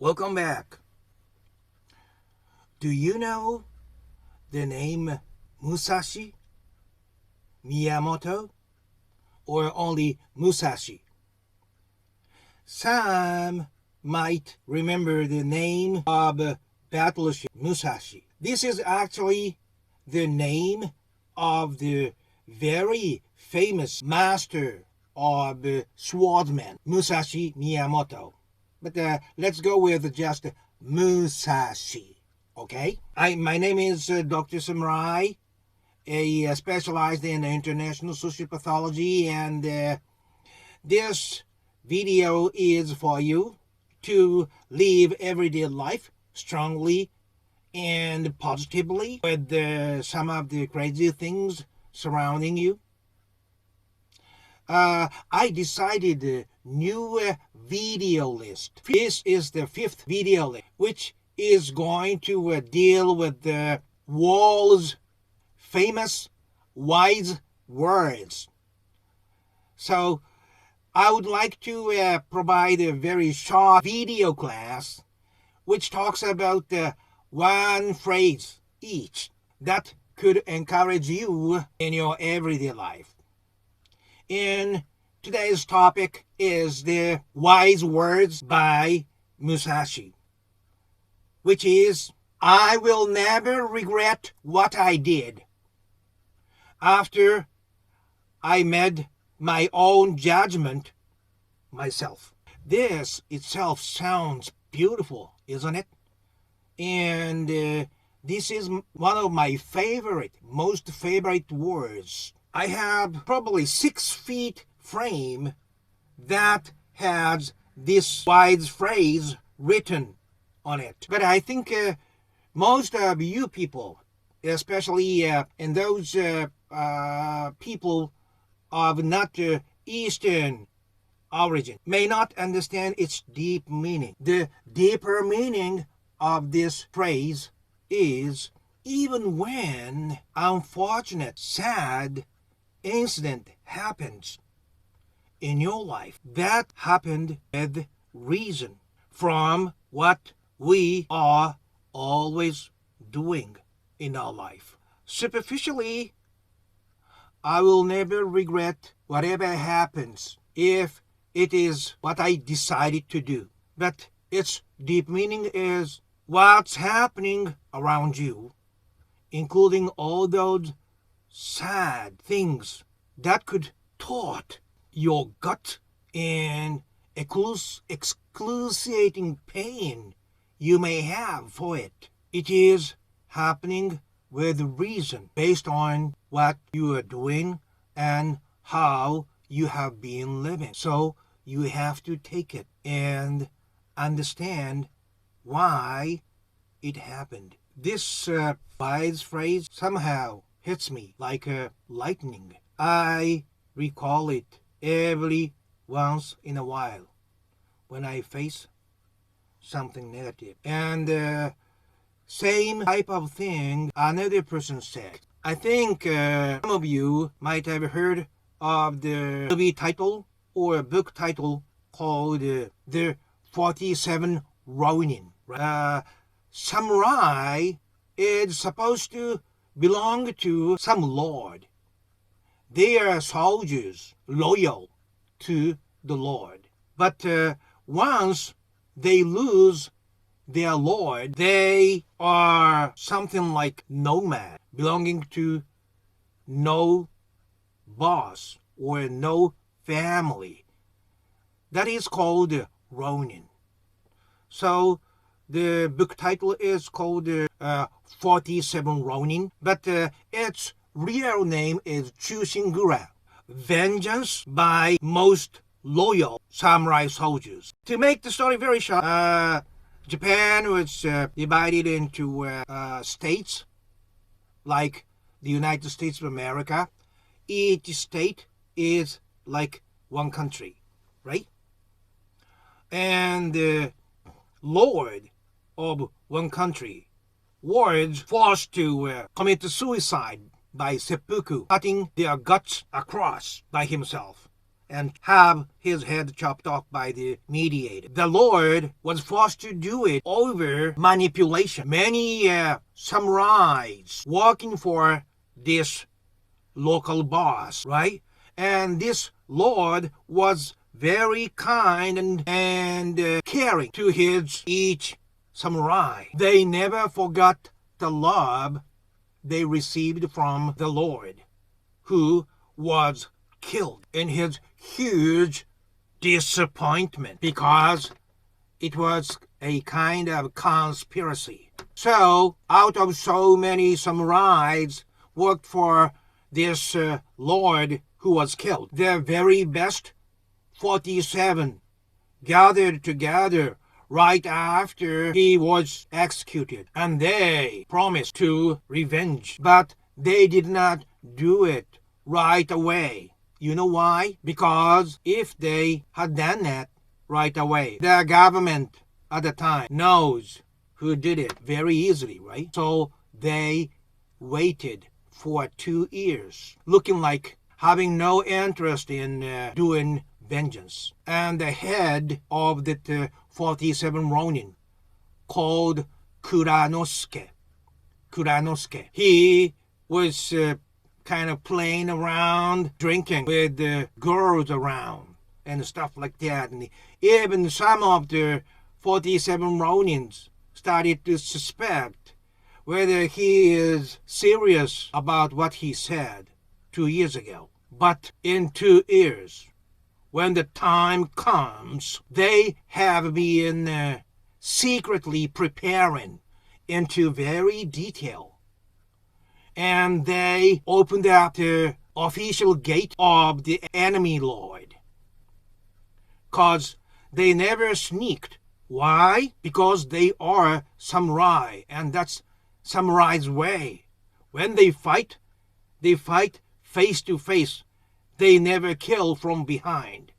Welcome back. Do you know the name Musashi, Miyamoto, or only Musashi? Some might remember the name of battleship Musashi. This is actually the name of the very famous master of swordsman, Musashi Miyamoto. But let's go with just Musashi, okay? My name is Dr. Samurai, specialized in international social pathology, and this video is for you to live everyday life strongly and positively with some of the crazy things surrounding you. I decided a new video list. This is the 5th video list, which is going to deal with the world's famous wise words. So I would like to provide a very short video class which talks about one phrase each that could encourage you in your everyday life. And today's topic is the wise words by Musashi, which is, I will never regret what I did after I made my own judgment myself. This itself sounds beautiful, isn't it? And this is one of my most favorite words. I have probably 6 feet frame that has this wise phrase written on it. But I think most of you people, especially in those people of not Eastern origin, may not understand its deep meaning. The deeper meaning of this phrase is, even when unfortunate, sad incident happens in your life, that happened with reason from what we are always doing in our life. Superficially, I will never regret whatever happens if it is what I decided to do. But its deep meaning is what's happening around you, including all those sad things that could taunt your gut and excruciating pain you may have for it. It is happening with reason, based on what you are doing and how you have been living. So you have to take it and understand why it happened. This wise phrase somehow hits me like a lightning. I recall it every once in a while when I face something negative. And same type of thing another person said. I think some of you might have heard of the movie title or book title called The 47 Ronin. Samurai is supposed to belong to some lord. They are soldiers loyal to the lord. But once they lose their lord, they are something like nomad, belonging to no boss or no family. That is called Ronin. So the book title is called 47 Ronin, but its real name is Chushingura, vengeance by most loyal samurai soldiers. To make the story very short, Japan was divided into states, like the United States of America. Each state is like one country, right? And the lord of one country was forced to commit suicide by seppuku, cutting their guts across by himself. and have his head chopped off by the mediator. The Lord was forced to do it over manipulation. Many samurais working for this local boss, right? And this Lord was very kind and caring to his each samurai. They never forgot the love they received from the Lord, who was killed in his huge disappointment because it was a kind of conspiracy. So, out of so many samurais worked for this Lord who was killed, the very best 47 gathered together right after he was executed, and they promised to revenge, but they did not do it right away. You know why? Because if they had done that right away, the government at the time knows who did it very easily, right? So they waited for 2 years, looking like having no interest in doing vengeance. And the head of the 47 Ronin, called Kuranosuke, he was kind of playing around, drinking with girls around and stuff like that. And even some of the 47 Ronins started to suspect whether he is serious about what he said 2 years ago. But in 2 years, when the time comes, they have been secretly preparing into very detail. And they opened up the official gate of the enemy lord. Because they never sneaked. Why? Because they are samurai, and that's samurai's way. When they fight face to face. They never kill from behind.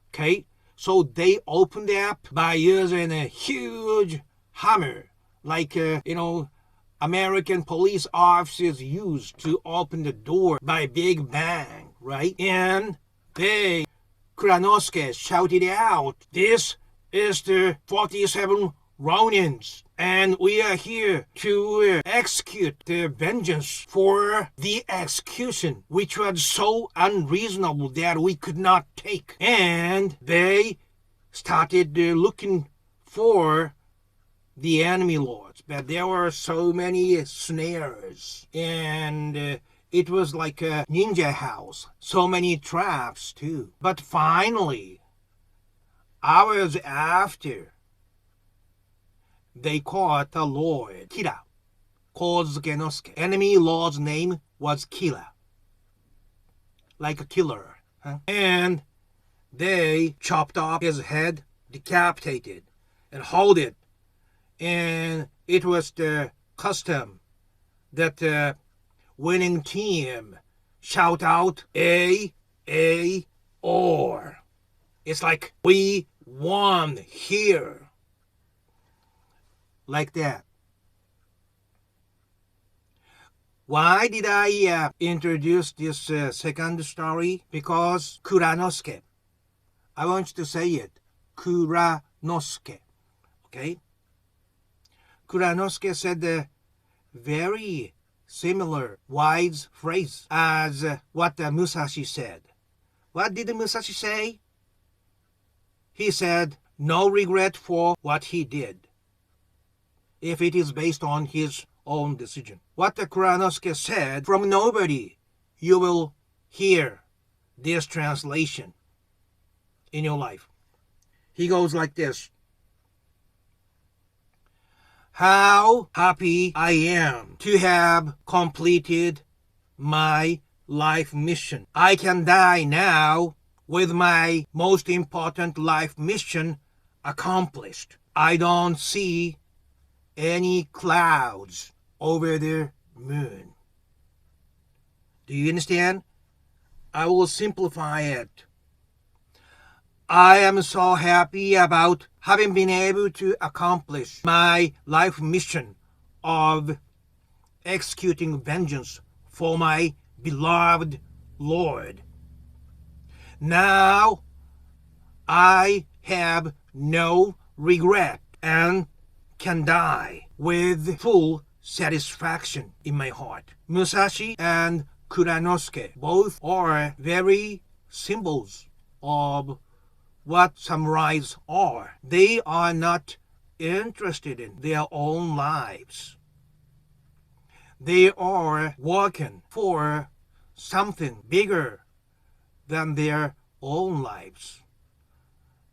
Okay? So they opened up by using a huge hammer, like, American police officers used to open the door by big bang, right? And they, Kuranosuke, shouted out, "This is the 47 Ronins, and we are here to execute the vengeance for the execution, which was so unreasonable that we could not take." And they started looking for the enemy lords, but there were so many snares, and it was like a ninja house, so many traps too. But finally, hours after, they caught the lord, Kira, Kozuke. Enemy lord's name was Kira, like a killer. Huh? And they chopped off his head, decapitated, and hold it. And it was the custom that the winning team shout out or. It's like, "We won here." Like that. Why did I introduce this second story? Because Kuranosuke. I want you to say it. Kuranosuke. Okay? Kuranosuke said a very similar wise phrase as what Musashi said. What did Musashi say? He said, "No regret for what he did, if it is based on his own decision." What the Kuranosuke said, from nobody you will hear this translation in your life. He goes like this: "How happy I am to have completed my life mission. I can die now with my most important life mission accomplished. I don't see any clouds over the moon." Do you understand? I will simplify it. I am so happy about having been able to accomplish my life mission of executing vengeance for my beloved Lord. Now I have no regret and can die with full satisfaction in my heart. Musashi and Kuranosuke both are very symbols of what samurais are. They are not interested in their own lives. They are working for something bigger than their own lives.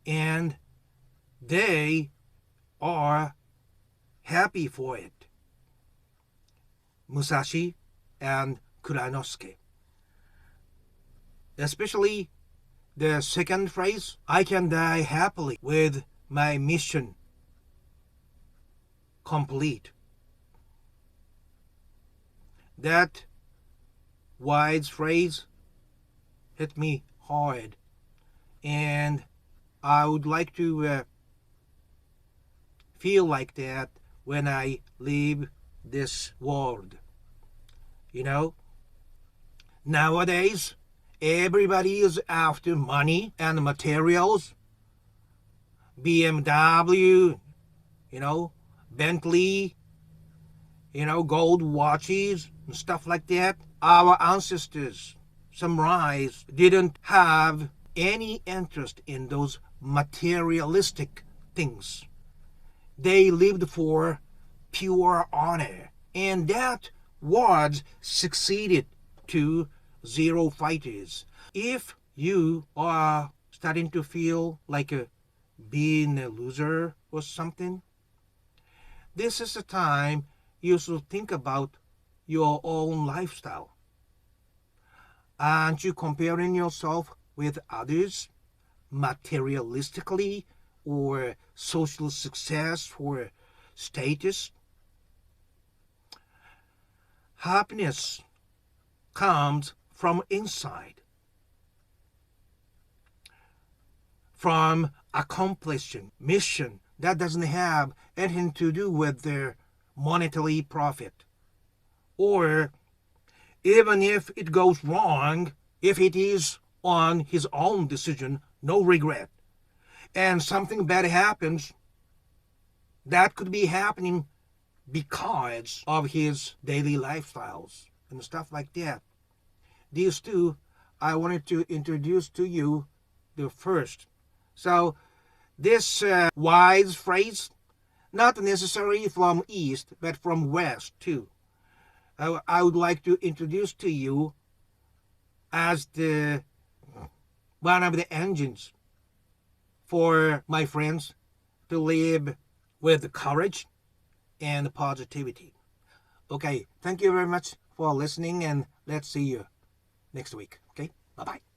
And they are happy for it. Musashi and Kuranosuke. Especially the second phrase, I can die happily with my mission complete. That wise phrase hit me hard, and I would like to feel like that when I leave this world. You know, nowadays everybody is after money and materials. BMW, Bentley, gold watches and stuff like that. Our ancestors, samurais, didn't have any interest in those materialistic things. They lived for pure honor, and that was succeeded to zero fighters. If you are starting to feel like being a loser or something, this is the time you should think about your own lifestyle. Aren't you comparing yourself with others materialistically or social success or status? Happiness comes from inside, from accomplishing mission that doesn't have anything to do with their monetary profit. Or even if it goes wrong, if it is on his own decision, no regret, and something bad happens, that could be happening because of his daily lifestyles and stuff like that. These two I wanted to introduce to you the first. So this wise phrase, not necessarily from East, but from West too, I would like to introduce to you as the one of the engines for my friends to live with courage and positivity. Okay, thank you very much for listening, and let's see you next week. Okay, bye-bye.